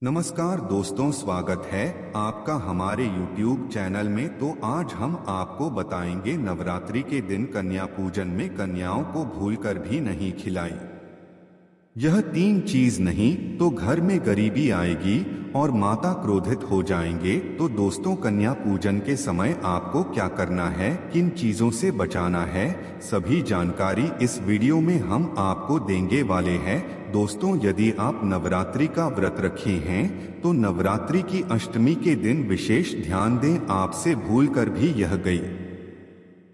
नमस्कार दोस्तों, स्वागत है आपका हमारे YouTube चैनल में। तो आज हम आपको बताएंगे नवरात्रि के दिन कन्या पूजन में कन्याओं को भूलकर भी नहीं खिलाई। यह तीन चीज नहीं तो घर में गरीबी आएगी और माता क्रोधित हो जाएंगे। तो दोस्तों, कन्या पूजन के समय आपको क्या करना है, किन चीजों से बचाना है, सभी जानकारी इस वीडियो में हम आपको देंगे वाले हैं। दोस्तों, यदि आप नवरात्रि का व्रत रखे हैं तो नवरात्रि की अष्टमी के दिन विशेष ध्यान दें। आपसे भूलकर भी यह गई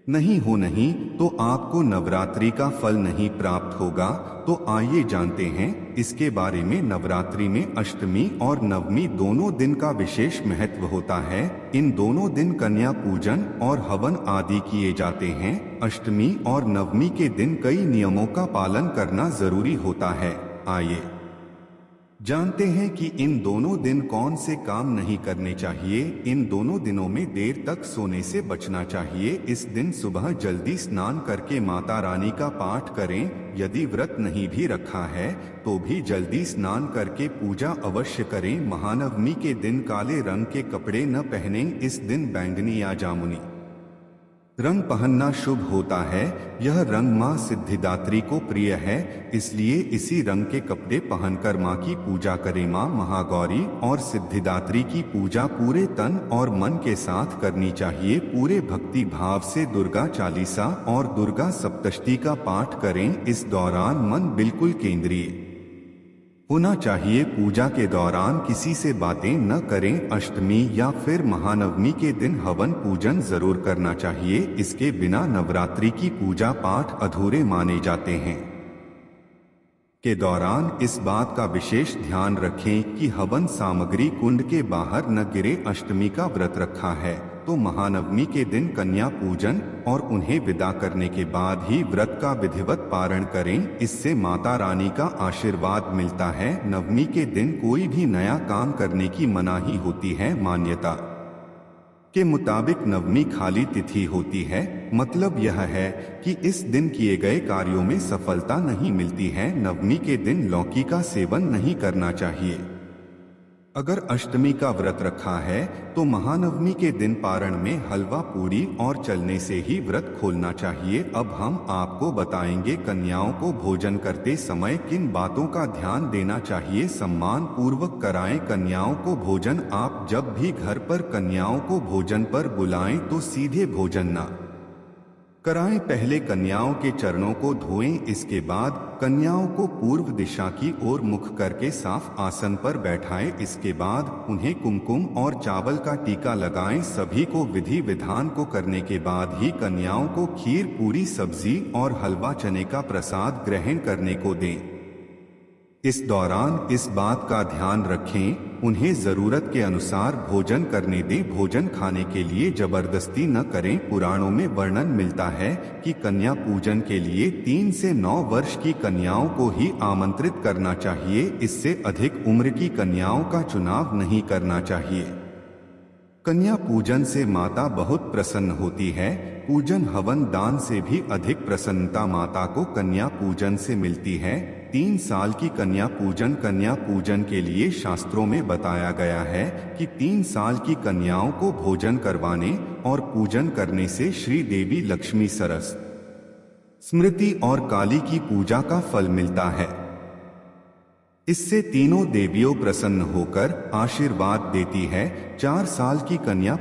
नहीं तो आपको नवरात्रि का फल नहीं प्राप्त होगा। तो आइए जानते हैं इसके बारे में। नवरात्रि में अष्टमी और नवमी दोनों दिन का विशेष महत्व होता है। इन दोनों दिन कन्या पूजन और हवन आदि किए जाते हैं। अष्टमी और नवमी के दिन कई नियमों का पालन करना जरूरी होता है। आइए जानते हैं कि इन दोनों दिन कौन से काम नहीं करने चाहिए। इन दोनों दिनों में देर तक सोने से बचना चाहिए। इस दिन सुबह जल्दी स्नान करके माता रानी का पाठ करें। यदि व्रत नहीं भी रखा है तो भी जल्दी स्नान करके पूजा अवश्य करें। महानवमी के दिन काले रंग के कपड़े न पहनें। इस दिन बैंगनी या जामुनी रंग पहनना शुभ होता है। यह रंग मां सिद्धिदात्री को प्रिय है, इसलिए इसी रंग के कपड़े पहनकर मां की पूजा करें। मां महागौरी और सिद्धिदात्री की पूजा पूरे तन और मन के साथ करनी चाहिए। पूरे भक्ति भाव से दुर्गा चालीसा और दुर्गा सप्तशती का पाठ करें। इस दौरान मन बिल्कुल केंद्रीय होना चाहिए। पूजा के दौरान किसी से बातें न करें। अष्टमी या फिर महानवमी के दिन हवन पूजन जरूर करना चाहिए। इसके बिना नवरात्रि की पूजा पाठ अधूरे माने जाते हैं। के दौरान इस बात का विशेष ध्यान रखें कि हवन सामग्री कुंड के बाहर न गिरे। अष्टमी का व्रत रखा है तो महानवमी के दिन कन्या पूजन और उन्हें विदा करने के बाद ही व्रत का विधिवत पारण करें। इससे माता रानी का आशीर्वाद मिलता है। नवमी के दिन कोई भी नया काम करने की मनाही होती है। मान्यता के मुताबिक नवमी खाली तिथि होती है। मतलब यह है कि इस दिन किए गए कार्यों में सफलता नहीं मिलती है। नवमी के दिन लौकी का सेवन नहीं करना चाहिए। अगर अष्टमी का व्रत रखा है तो महानवमी के दिन पारण में हलवा पूरी और चलने से ही व्रत खोलना चाहिए। अब हम आपको बताएंगे कन्याओं को भोजन करते समय किन बातों का ध्यान देना चाहिए। सम्मान पूर्वक कराएं कन्याओं को भोजन। आप जब भी घर पर कन्याओं को भोजन पर बुलाएं तो सीधे भोजन न कराएं। पहले कन्याओं के चरणों को धोएं। इसके बाद कन्याओं को पूर्व दिशा की ओर मुख करके साफ आसन पर बैठाएं। इसके बाद उन्हें कुमकुम और चावल का टीका लगाएं। सभी को विधि विधान को करने के बाद ही कन्याओं को खीर, पूरी, सब्जी और हलवा चने का प्रसाद ग्रहण करने को दें। इस दौरान इस बात का ध्यान रखें उन्हें जरूरत के अनुसार भोजन करने दें। भोजन खाने के लिए जबरदस्ती न करें। पुराणों में वर्णन मिलता है कि कन्या पूजन के लिए 3 से 9 वर्ष की कन्याओं को ही आमंत्रित करना चाहिए। इससे अधिक उम्र की कन्याओं का चुनाव नहीं करना चाहिए। कन्या पूजन से माता बहुत प्रसन्न होती है। पूजन हवन दान से भी अधिक प्रसन्नता माता को कन्या पूजन से मिलती है। 3 साल की कन्या पूजन के लिए शास्त्रों में बताया गया है कि 3 साल की कन्याओं को भोजन करवाने और पूजन करने से श्री देवी लक्ष्मी, सरस स्मृति और काली की पूजा का फल मिलता है। इससे तीनों देवियों प्रसन्न होकर आशीर्वाद देती है। 4 साल की कन्या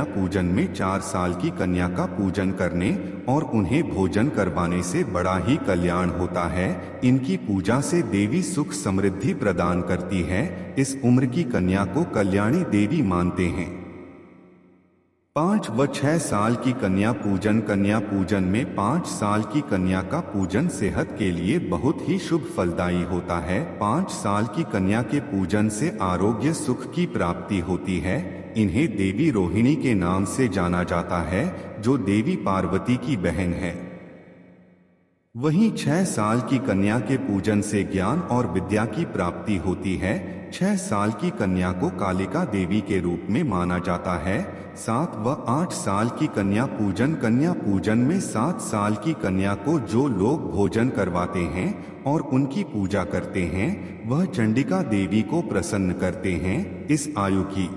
पूजन में 4 साल की कन्या का पूजन करने और उन्हें भोजन करवाने से बड़ा ही कल्याण होता है। इनकी पूजा से देवी सुख समृद्धि प्रदान करती है। इस उम्र की कन्या को कल्याणी देवी मानते हैं। 5 व 6 साल की कन्या पूजन में 5 साल की कन्या का पूजन सेहत के लिए बहुत ही शुभ फलदायी होता है। 5 साल की कन्या के पूजन से आरोग्य सुख की प्राप्ति होती है। इन्हें देवी रोहिणी के नाम से जाना जाता है, जो देवी पार्वती की बहन है। वहीं 6 साल की कन्या के पूजन से ज्ञान और विद्या की प्राप्ति होती है। 6 साल की कन्या को कालिका देवी के रूप में माना जाता है। 7 व 8 साल की कन्या पूजन में 7 साल की कन्या को जो लोग भोजन करवाते हैं और उनकी पूजा करते हैं वह चंडिका देवी को प्रसन्न करते हैं। इस आयु की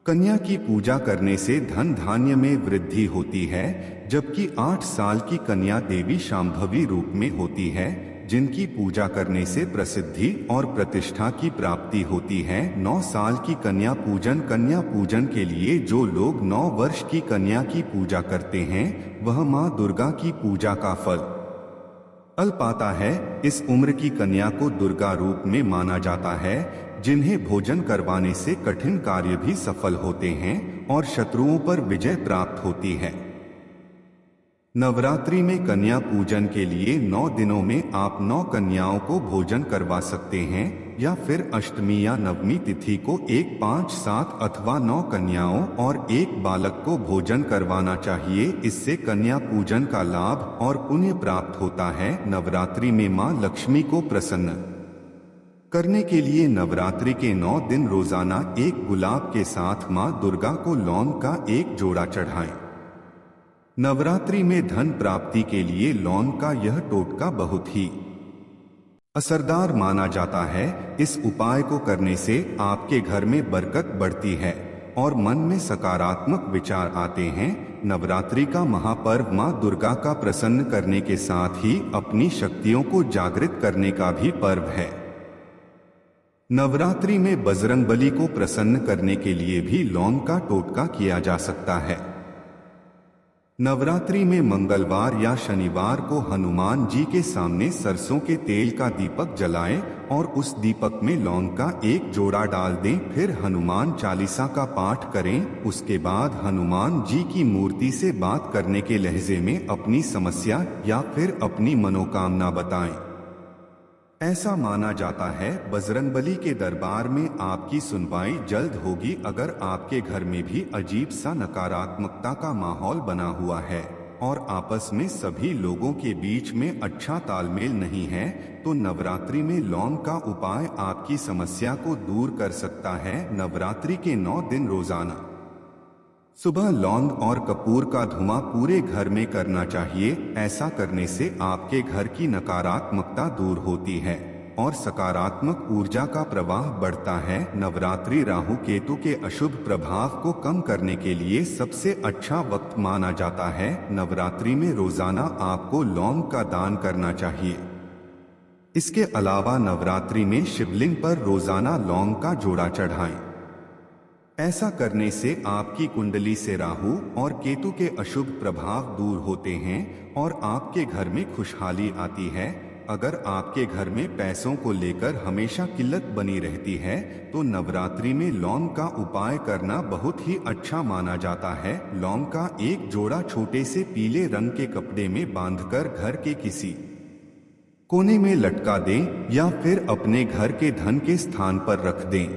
कन्या की पूजा करने से धन धान्य में वृद्धि होती है, जबकि 8 साल की कन्या देवी शांभवी रूप में होती है, जिनकी पूजा करने से प्रसिद्धि और प्रतिष्ठा की प्राप्ति होती है। 9 साल की कन्या पूजन के लिए जो लोग 9 वर्ष की कन्या की पूजा करते हैं वह मां दुर्गा की पूजा का फल पाता है। इस उम्र की कन्या को दुर्गा रूप में माना जाता है, जिन्हें भोजन करवाने से कठिन कार्य भी सफल होते हैं और शत्रुओं पर विजय प्राप्त होती है। नवरात्रि में कन्या पूजन के लिए 9 दिनों में आप 9 कन्याओं को भोजन करवा सकते हैं, या फिर अष्टमी या नवमी तिथि को 1, 5, 7 अथवा 9 कन्याओं और 1 बालक को भोजन करवाना चाहिए। इससे कन्या पूजन का लाभ और पुण्य प्राप्त होता है। नवरात्रि में मां लक्ष्मी को प्रसन्न करने के लिए नवरात्रि के 9 दिन रोजाना एक गुलाब के साथ मां दुर्गा को लौंग का एक जोड़ा चढ़ाएं। नवरात्रि में धन प्राप्ति के लिए लौंग का यह टोटका बहुत ही असरदार माना जाता है। इस उपाय को करने से आपके घर में बरकत बढ़ती है और मन में सकारात्मक विचार आते हैं। नवरात्रि का महापर्व मां दुर्गा का प्रसन्न करने के साथ ही अपनी शक्तियों को जागृत करने का भी पर्व है। नवरात्रि में बजरंगबली को प्रसन्न करने के लिए भी लौंग का टोटका किया जा सकता है। नवरात्रि में मंगलवार या शनिवार को हनुमान जी के सामने सरसों के तेल का दीपक जलाएं और उस दीपक में लौंग का एक जोड़ा डाल दें। फिर हनुमान चालीसा का पाठ करें। उसके बाद हनुमान जी की मूर्ति से बात करने के लहजे में अपनी समस्या या फिर अपनी मनोकामना बताएं। ऐसा माना जाता है बजरंगबली के दरबार में आपकी सुनवाई जल्द होगी। अगर आपके घर में भी अजीब सा नकारात्मकता का माहौल बना हुआ है और आपस में सभी लोगों के बीच में अच्छा तालमेल नहीं है, तो नवरात्रि में लौंग का उपाय आपकी समस्या को दूर कर सकता है। नवरात्रि के 9 दिन रोजाना सुबह लौंग और कपूर का धुआं पूरे घर में करना चाहिए। ऐसा करने से आपके घर की नकारात्मकता दूर होती है और सकारात्मक ऊर्जा का प्रवाह बढ़ता है। नवरात्रि राहु केतु के अशुभ प्रभाव को कम करने के लिए सबसे अच्छा वक्त माना जाता है। नवरात्रि में रोजाना आपको लौंग का दान करना चाहिए। इसके अलावा नवरात्रि में शिवलिंग पर रोजाना लौंग का जोड़ा चढ़ाएं। ऐसा करने से आपकी कुंडली से राहु और केतु के अशुभ प्रभाव दूर होते हैं और आपके घर में खुशहाली आती है। अगर आपके घर में पैसों को लेकर हमेशा किल्लत बनी रहती है तो नवरात्रि में लौंग का उपाय करना बहुत ही अच्छा माना जाता है। लौंग का एक जोड़ा छोटे से पीले रंग के कपड़े में बांधकर घर के किसी कोने में लटका दें या फिर अपने घर के धन के स्थान पर रख दें।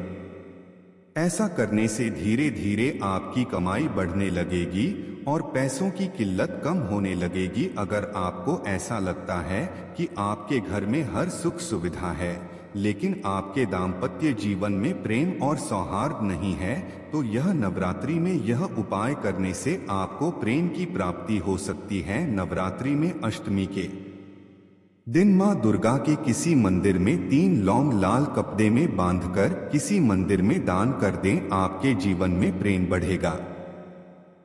ऐसा करने से धीरे धीरे आपकी कमाई बढ़ने लगेगी और पैसों की किल्लत कम होने लगेगी। अगर आपको ऐसा लगता है कि आपके घर में हर सुख सुविधा है लेकिन आपके दाम्पत्य जीवन में प्रेम और सौहार्द नहीं है, तो यह नवरात्रि में यह उपाय करने से आपको प्रेम की प्राप्ति हो सकती है। नवरात्रि में अष्टमी के दिन मां दुर्गा के किसी मंदिर में 3 लौंग लाल कपड़े में बांधकर किसी मंदिर में दान कर दें। आपके जीवन में प्रेम बढ़ेगा।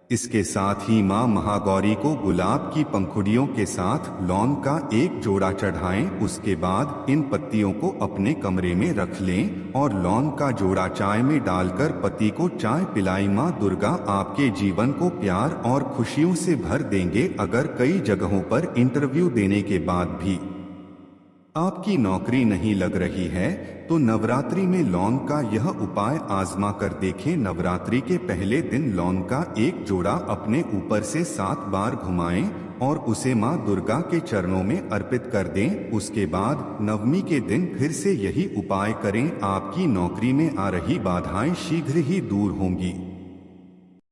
इसके साथ ही मां महागौरी को गुलाब की पंखुड़ियों के साथ लौंग का एक जोड़ा चढ़ाएं। उसके बाद इन पत्तियों को अपने कमरे में रख लें और लौंग का जोड़ा चाय में डालकर पति को चाय पिलाई। मां दुर्गा आपके जीवन को प्यार और खुशियों से भर देंगे। अगर कई जगहों पर इंटरव्यू देने के बाद भी आपकी नौकरी नहीं लग रही है तो नवरात्रि में लौंग का यह उपाय आजमा कर देखें। नवरात्रि के पहले दिन लौंग का एक जोड़ा अपने ऊपर से 7 बार घुमाएं और उसे मां दुर्गा के चरणों में अर्पित कर दें। उसके बाद नवमी के दिन फिर से यही उपाय करें। आपकी नौकरी में आ रही बाधाएं शीघ्र ही दूर होंगी।